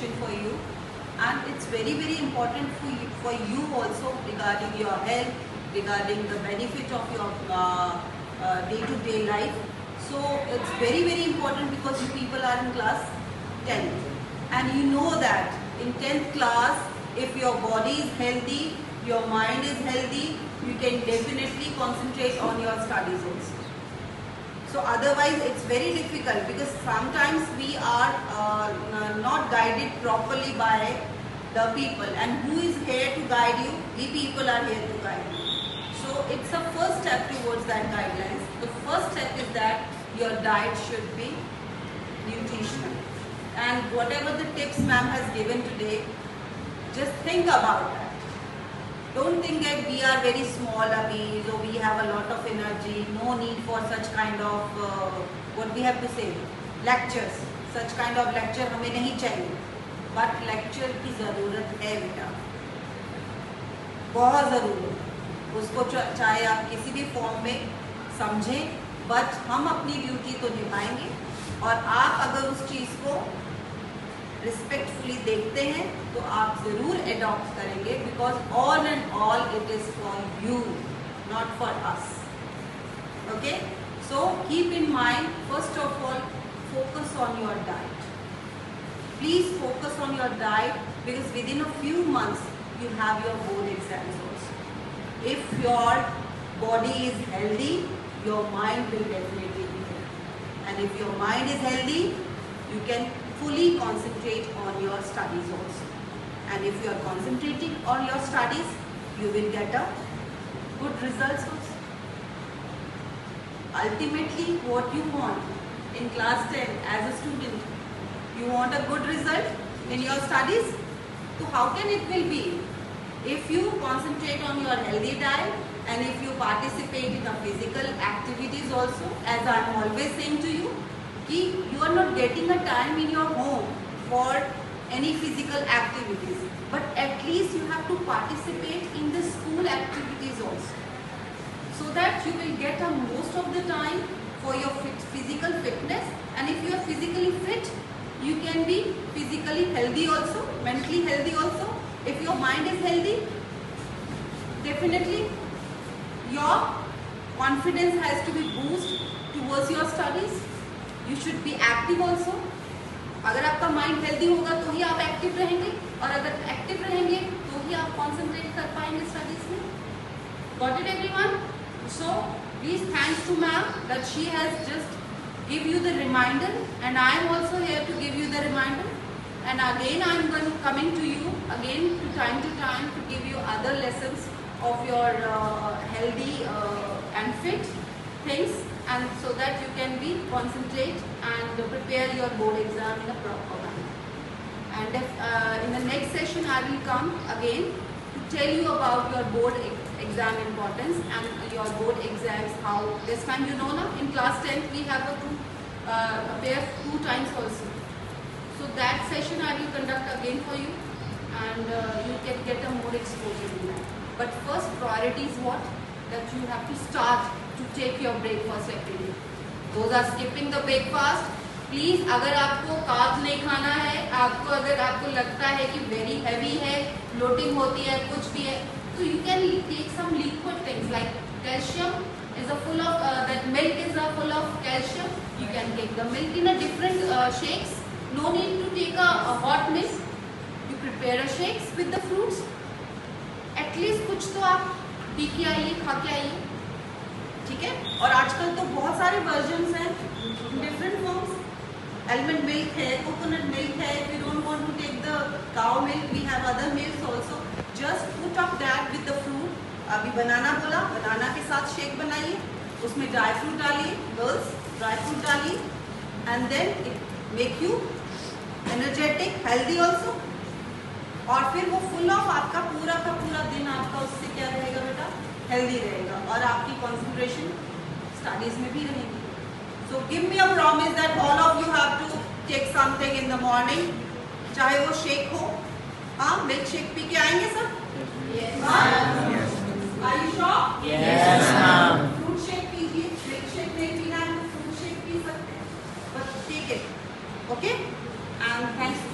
session for you, and it's very important for you also regarding your health, regarding the benefit of your day-to-day life. So it's very important because you people are in class 10th, and you know that in 10th class, if your body is healthy, your mind is healthy, you can definitely concentrate on your studies also. So otherwise it's very difficult, because sometimes we are not guided properly by the people, and who is here to guide you? We people are here to guide you. So it's a first step towards that guidelines. The first step is that your diet should be nutritional, and whatever the tips ma'am has given today, just think about that. Don't think that we are very small abis or we have a lot of energy, no need for such kind of what we have to say, lectures. Such kind of lecture हमें नहीं चाहिए, but lecture की ज़रूरत है बेटा, बहुत ज़रूरत है उसको, चाहे आप किसी भी फॉर्म में समझें, बट हम अपनी ड्यूटी तो निभाएंगे, और आप अगर उस चीज़ को रिस्पेक्टफुली देखते हैं तो आप ज़रूर एडॉप्ट करेंगे, because all and all it is for you, not for us. Okay, so keep in mind, first of all focus on your diet. Please focus on your diet, because within a few months you have your board exams also. If your body is healthy, your mind will definitely be healthy, and if your mind is healthy, you can fully concentrate on your studies also. And if you are concentrating on your studies, you will get a good results also. Ultimately, what you want in class 10 as a student, you want a good result in your studies. So how can it will be if you concentrate on your healthy diet, and if you participate in the physical activities also, as I am always saying to you, कि you are not getting a time in your home for any physical activities, but at least you have to participate in the school activities also, so that you will get a most of the time for your physical fitness. And if you are physically fit, you can be physically healthy also, mentally healthy also. If your mind is healthy, definitely your confidence has to be boosted towards your studies. You should be active also. अगर आपका mind healthy होगा तो ही आप active रहेंगे, और अगर active रहेंगे तो ही आप कॉन्सेंट्रेट कर पाएंगे स्टडीज में. Got it everyone? So please thanks to ma'am that she has just give you the reminder, and I am also here to give you the reminder. And again I am coming to you again to time to give you other lessons of your healthy and fit things, and so that you can be concentrate and prepare your board exam in a proper manner. And if, in the next session I will come again to tell you about your board exam importance and your board exams, how this time you know now in class 10th we have to appear 2 times also. So that session I will conduct again for you, and you can get a more exposure in that. But first priority is what? That you have to start to take your breakfast every day. Those are skipping the breakfast. Please, अगर आपको carb नहीं खाना है, अगर आपको लगता है कि very heavy है, bloating होती है, कुछ भी है, so you can take some liquid things like calcium is a full of that milk is a full of calcium. You can take the milk in a different shakes. No need to take a hot milk. You prepare a shakes with the fruits. At least कुछ तो आप P के आइए, खा के आइए, ठीक है. और आजकल तो बहुत सारे वर्जन्स हैं, डिफरेंट फॉर्म्स. Almond milk है, coconut milk है. If you don't want to take the cow milk, we have other milks also. Just put up that with the fruit. अभी बनाना बोला, बनाना के साथ शेक बनाइए, उसमें ड्राई फ्रूट डालिए, गर्ल्स ड्राई फ्रूट डालिए, and then it make you energetic, healthy also. और फिर वो फुल ऑफ आपका पूरा का पूरा दिन आपका उससे क्या रहेगा बेटा? हेल्दी रहेगा, और आपकी कंसंट्रेशन स्टडीज में भी रहेगी. So give me a promise that all of you have to take something in the morning, चाहे वो शेक हो. हाँ, मिल्क शेक पी के आएंगे सब? Yes. Are you sure? Yes, ma'am. Fruit shake पीजिए, मिल्क शेक नहीं पीना है तो फ्रूट शेक पी सकते हैं, but take it, okay? And thanks.